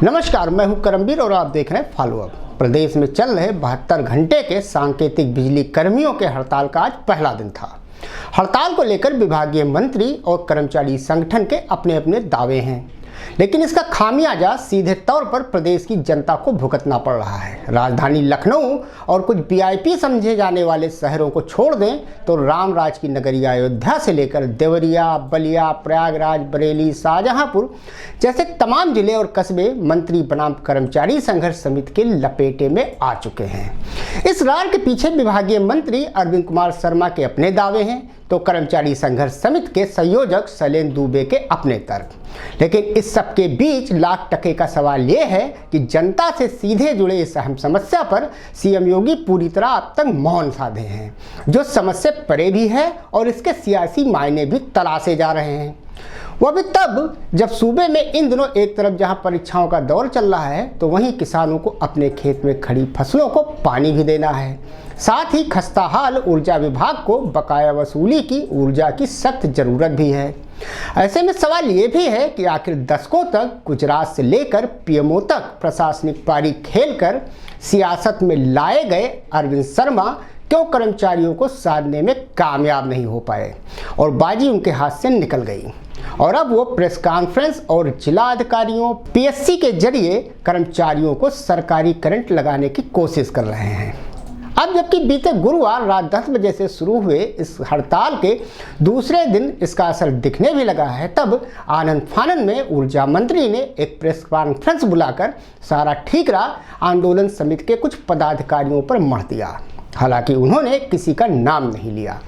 नमस्कार, मैं हूं करमवीर और आप देख रहे हैं फॉलो अप। प्रदेश में चल रहे 72 घंटे के सांकेतिक बिजली कर्मियों के हड़ताल का आज पहला दिन था। हड़ताल को लेकर विभागीय मंत्री और कर्मचारी संगठन के अपने अपने दावे हैं, लेकिन इसका खामियाजा सीधे तौर पर प्रदेश की जनता को भुगतना पड़ रहा है। राजधानी लखनऊ और कुछ वीआईपी समझे जाने वाले शहरों को छोड़ दें तो रामराज की नगरी अयोध्या से लेकर देवरिया, बलिया, प्रयागराज, बरेली, शाहजहांपुर जैसे तमाम जिले और कस्बे मंत्री बनाम कर्मचारी संघर्ष समिति के लपेटे में आ चुके हैं। इस रार के पीछे विभागीय मंत्री अरविंद कुमार शर्मा के अपने दावे हैं तो कर्मचारी संघर्ष समिति के संयोजक शैलेंद्र दुबे के अपने तर्क। लेकिन इस सब के बीच लाख टके का सवाल यह है कि जनता से सीधे जुड़े इस अहम समस्या पर सीएम योगी पूरी तरह अब तक मौन साधे हैं, जो समस्या परे भी है और इसके सियासी मायने भी तलाशे जा रहे हैं। वह भी तब जब सूबे में इन दिनों एक तरफ जहां परीक्षाओं का दौर चल रहा है तो वहीं किसानों को अपने खेत में खड़ी फसलों को पानी भी देना है। साथ ही खस्ताहाल ऊर्जा विभाग को बकाया वसूली की ऊर्जा की सख्त जरूरत भी है। ऐसे में सवाल ये भी है कि आखिर दशकों तक गुजरात से लेकर पीएमओ तक प्रशासनिक पारी खेलकर सियासत में लाए गए अरविंद शर्मा क्यों कर्मचारियों को साधने में कामयाब नहीं हो पाए और बाजी उनके हाथ से निकल गई और अब वो प्रेस कॉन्फ्रेंस और जिला अधिकारियों पीएससी के जरिए कर्मचारियों को सरकारी करंट लगाने की कोशिश कर रहे हैं। अब जबकि बीते गुरुवार रात 10 बजे से शुरू हुए इस हड़ताल के दूसरे दिन इसका असर दिखने भी लगा है, तब आनंद फानन में ऊर्जा मंत्री ने एक प्रेस कॉन्फ्रेंस बुलाकर सारा ठीकरा आंदोलन समिति के कुछ पदाधिकारियों पर मढ़ दिया। हालांकि उन्होंने किसी का नाम नहीं लिया।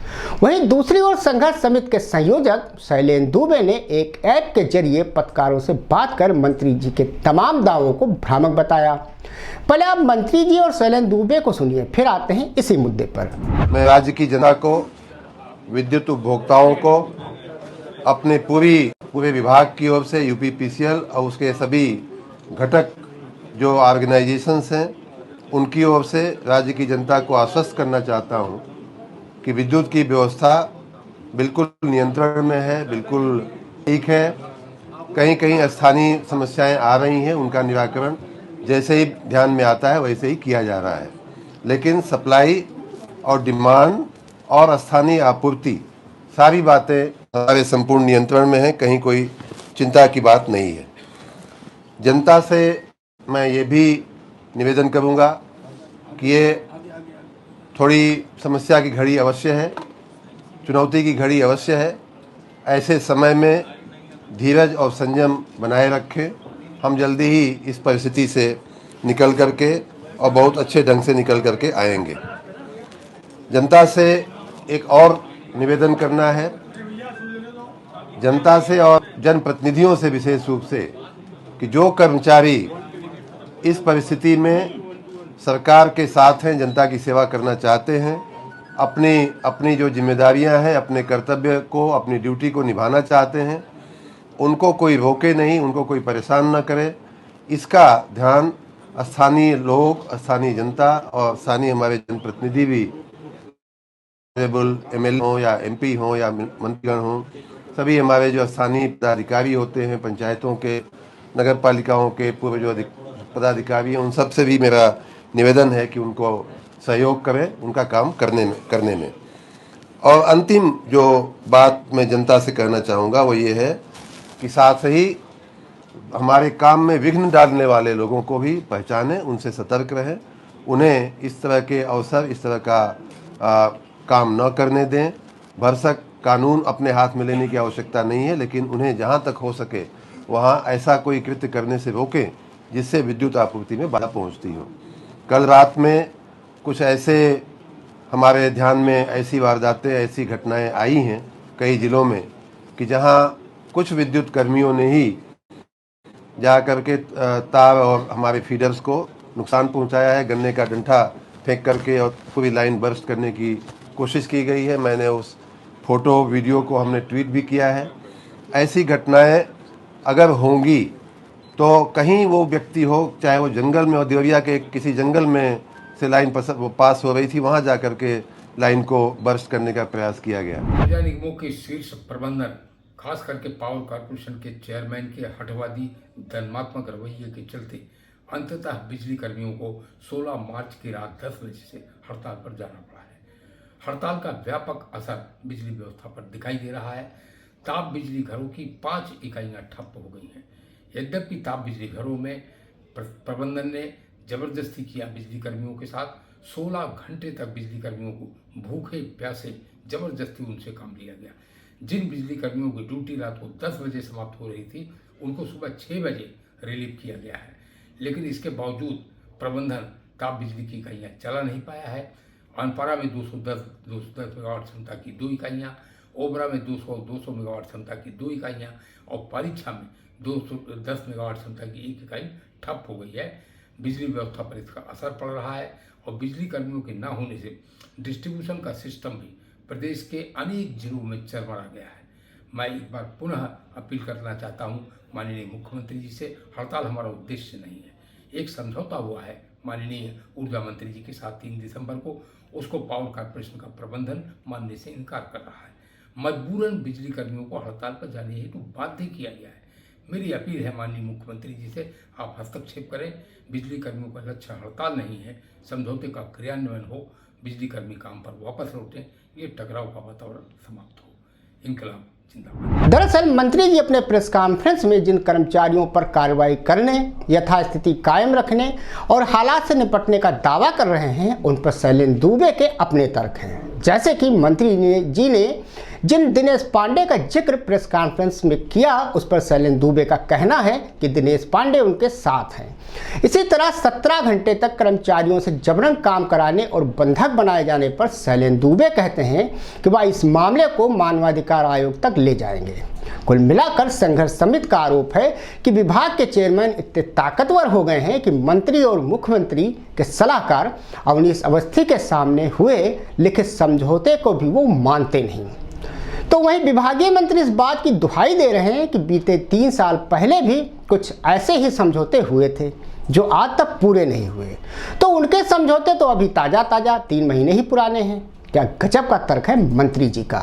वहीं दूसरी ओर संघर्ष समिति के संयोजक शैलेंद्र दुबे ने एक ऐप के जरिए पत्रकारों से बात कर मंत्री जी के तमाम दावों को भ्रामक बताया। पहले आप मंत्री जी और शैलेंद्र दुबे को सुनिए, फिर आते हैं इसी मुद्दे पर। मैं राज्य की जनता को, विद्युत उपभोक्ताओं को, अपने पूरे विभाग की ओर से यूपीपीसीएल और उसके सभी घटक जो ऑर्गेनाइजेशंस हैं उनकी ओर से राज्य की जनता को आश्वस्त करना चाहता हूं कि विद्युत की व्यवस्था बिल्कुल नियंत्रण में है, बिल्कुल ठीक है। कहीं कहीं स्थानीय समस्याएं आ रही हैं, उनका निराकरण जैसे ही ध्यान में आता है वैसे ही किया जा रहा है, लेकिन सप्लाई और डिमांड और स्थानीय आपूर्ति सारी बातें हमारे संपूर्ण नियंत्रण में है, कहीं कोई चिंता की बात नहीं है। जनता से मैं ये भी निवेदन करूंगा कि ये थोड़ी समस्या की घड़ी अवश्य है, चुनौती की घड़ी अवश्य है। ऐसे समय में धीरज और संयम बनाए रखें। हम जल्दी ही इस परिस्थिति से निकल करके और बहुत अच्छे ढंग से निकल करके आएंगे। जनता से एक और निवेदन करना है, जनता से और जनप्रतिनिधियों से विशेष रूप से, कि जो कर्मचारी इस परिस्थिति में सरकार के साथ हैं, जनता की सेवा करना चाहते हैं, अपनी जो जिम्मेदारियां हैं, अपने कर्तव्य को, अपनी ड्यूटी को निभाना चाहते हैं, उनको कोई रोके नहीं, उनको कोई परेशान न करे। इसका ध्यान स्थानीय लोग, स्थानीय जनता और स्थानीय हमारे जनप्रतिनिधि भी, एमएलए हो या एमपी हो या मंत्रीगण हो, सभी हमारे जो स्थानीय पदाधिकारी होते हैं, पंचायतों के, नगर पालिकाओं के पूर्व जो पदाधिकारी हैं, उन सब से भी मेरा निवेदन है कि उनको सहयोग करें उनका काम करने में। और अंतिम जो बात मैं जनता से कहना चाहूँगा वो ये है कि साथ ही हमारे काम में विघ्न डालने वाले लोगों को भी पहचानें, उनसे सतर्क रहें, उन्हें इस तरह के अवसर, इस तरह का काम न करने दें। भरसक कानून अपने हाथ में लेने की आवश्यकता नहीं है, लेकिन उन्हें जहाँ तक हो सके वहाँ ऐसा कोई कृत्य करने से रोकें जिससे विद्युत आपूर्ति में बाधा पहुँचती हो। कल रात में कुछ ऐसे हमारे ध्यान में ऐसी वारदातें, ऐसी घटनाएं आई हैं कई जिलों में कि जहां कुछ विद्युत कर्मियों ने ही जा करके तार और हमारे फीडर्स को नुकसान पहुंचाया है। गन्ने का डंठा फेंक करके और पूरी लाइन बर्स्ट करने की कोशिश की गई है। मैंने उस फोटो वीडियो को हमने ट्वीट भी किया है। ऐसी घटनाएं अगर होंगी तो कहीं वो व्यक्ति हो, चाहे वो जंगल में हो, देवरिया के किसी जंगल में से लाइन पास हो रही थी, वहां जाकर के लाइन को बर्स्ट करने का प्रयास किया गया। ऊर्जा निगमों के शीर्ष प्रबंधन खास करके पावर कॉरपोरेशन के चेयरमैन के हठवादी दंडात्मक रवैये के चलते अंततः बिजली कर्मियों को 16 मार्च की रात 10 बजे से हड़ताल पर जाना पड़ा है। हड़ताल का व्यापक असर बिजली व्यवस्था पर दिखाई दे रहा है। ताप बिजली घरों की 5 इकाइयां ठप हो गई हैं। यद्यपि ताप बिजली घरों में प्रबंधन ने जबरदस्ती किया बिजली कर्मियों के साथ 16 घंटे तक बिजली कर्मियों को भूखे प्यासे जबरदस्ती उनसे काम लिया गया। जिन बिजली कर्मियों की ड्यूटी रात को 10 बजे समाप्त हो रही थी उनको सुबह 6 बजे रिलीव किया गया है, लेकिन इसके बावजूद प्रबंधन ताप बिजली की इकाइयाँ चला नहीं पाया है। अनपरा में 210 मेगावाट क्षमता की 2 इकाइयाँ, ओबरा में 200 मेगावाट क्षमता की 2 इकाइयाँ और परीक्षा में 210 मेगावाट क्षमता की 1 इकाई ठप हो गई है। बिजली व्यवस्था पर इसका असर पड़ रहा है और बिजली कर्मियों के न होने से डिस्ट्रीब्यूशन का सिस्टम भी प्रदेश के अनेक जिलों में चरमरा गया है। मैं एक बार पुनः अपील करना चाहता हूं माननीय मुख्यमंत्री जी से, हड़ताल हमारा उद्देश्य नहीं है। एक समझौता हुआ है माननीय ऊर्जा मंत्री जी के साथ 3 दिसंबर को, उसको पावर कॉरपोरेशन का प्रबंधन मानने से इनकार कर रहा है। मजबूरन बिजली कर्मियों को हड़ताल पर जाने हेतु बाध्य किया गया है। मेरी अपील है माननीय मुख्यमंत्री जी से, आप हस्तक्षेप करें। बिजली कर्मियों का लक्ष्य हड़ताल नहीं है, समझौते का क्रियान्वयन हो, बिजली कर्मी काम पर वापस लौटें, ये टकराव का वातावरण समाप्त हो। इंकलाब जिंदाबाद। दरअसल मंत्री जी अपने प्रेस कॉन्फ्रेंस में जिन कर्मचारियों पर कार्रवाई करने, यथास्थिति कायम रखने और हालात से निपटने का दावा कर रहे हैं, उन पर शैलेंद्र दुबे के अपने तर्क हैं। जैसे कि मंत्री जी ने जिन दिनेश पांडे का जिक्र प्रेस कॉन्फ्रेंस में किया, उस पर शैलेंद्र दुबे का कहना है कि दिनेश पांडे उनके साथ हैं। इसी तरह 17 घंटे तक कर्मचारियों से जबरन काम कराने और बंधक बनाए जाने पर शैलेंद्र दुबे कहते हैं कि वह इस मामले को मानवाधिकार आयोग तक ले जाएंगे। कुल मिलाकर संघर्ष समिति का आरोप है कि विभाग के चेयरमैन इतने ताकतवर हो गए हैं कि मंत्री और मुख्यमंत्री के सलाहकार अवनीश अवस्थी के सामने हुए लिखित समझौते को भी वो मानते नहीं। तो वहीं विभागीय मंत्री इस बात की दुहाई दे रहे हैं कि बीते 3 साल पहले भी कुछ ऐसे ही समझौते हुए थे जो आज तक पूरे नहीं हुए। तो उनके समझौते तो अभी ताज़ा 3 महीने ही पुराने हैं। क्या गजब का तर्क है मंत्री जी का।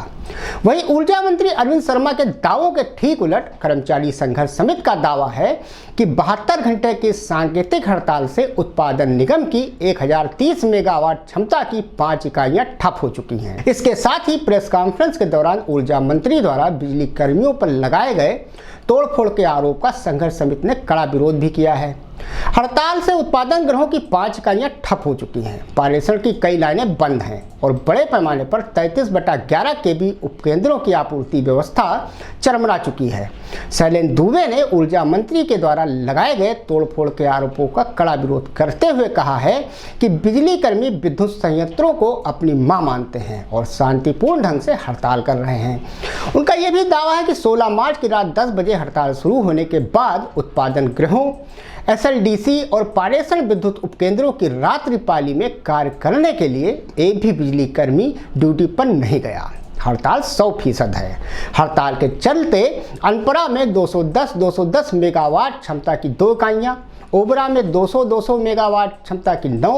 वहीं ऊर्जा मंत्री अरविंद शर्मा के दावों के ठीक उलट कर्मचारी संघर्ष समिति का दावा है कि 72 घंटे की सांकेतिक हड़ताल से उत्पादन निगम की 1030 मेगावाट क्षमता की 5 इकाइयां ठप हो चुकी हैं। इसके साथ ही प्रेस कॉन्फ्रेंस के दौरान ऊर्जा मंत्री द्वारा बिजली कर्मियों पर लगाए गए तोड़फोड़ के आरोप का संघर्ष समिति ने कड़ा विरोध भी किया है। हड़ताल से उत्पादन गृहों की 5 इकाइयां ठप हो चुकी हैं, पारेषण की कई लाइनें बंद हैं और बड़े पैमाने पर 33/11 केवी उपकेंद्रों की आपूर्ति व्यवस्था चरमरा चुकी है। शैलेंद्र दुबे ने ऊर्जा मंत्री के द्वारा लगाए गए तोड़फोड़ के आरोपों का कड़ा विरोध करते हुए कहा है कि बिजली कर्मी विद्युत संयंत्रों को अपनी मां मानते हैं और शांतिपूर्ण ढंग से हड़ताल कर रहे हैं। उनका यह भी दावा है कि 16 मार्च की रात 10 बजे हड़ताल शुरू होने के बाद उत्पादन गृहों, एसएलडीसी और पारेषण विद्युत उपकेंद्रों की रात्रि पाली में कार्य करने के लिए एक भी बिजली कर्मी ड्यूटी पर नहीं गया। हड़ताल 100% है। हड़ताल के चलते अनपरा में 210 मेगावाट क्षमता की 2 इकाइयाँ, ओबरा में 200 मेगावाट क्षमता की 9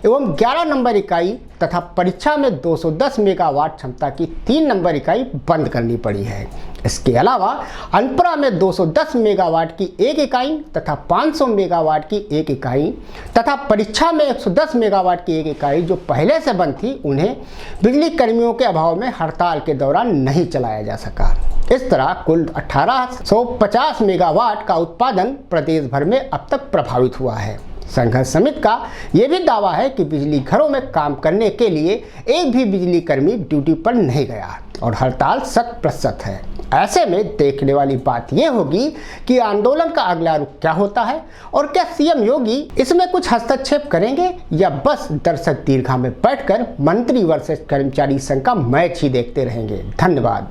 एवं 11 नंबर इकाई तथा परीक्षा में 210 मेगावाट क्षमता की 3 नंबर इकाई बंद करनी पड़ी है। इसके अलावा अनपरा में 210 मेगावाट की 1 इकाई तथा 500 मेगावाट की 1 इकाई तथा परीक्षा में 110 मेगावाट की 1 इकाई जो पहले से बंद थी, उन्हें बिजली कर्मियों के अभाव में हड़ताल के दौरान नहीं चलाया जा सका। इस तरह कुल 1850 मेगावाट का उत्पादन प्रदेश भर में अब तक प्रभावित हुआ है। संघर्ष समिति का यह भी दावा है कि बिजली घरों में काम करने के लिए एक भी बिजली कर्मी ड्यूटी पर नहीं गया और हड़ताल 100% है। ऐसे में देखने वाली बात यह होगी कि आंदोलन का अगला रुख क्या होता है और क्या सीएम योगी इसमें कुछ हस्तक्षेप करेंगे या बस दर्शक दीर्घा में बैठकर मंत्री वर्सेस कर्मचारी संघ का मैच ही देखते रहेंगे। धन्यवाद।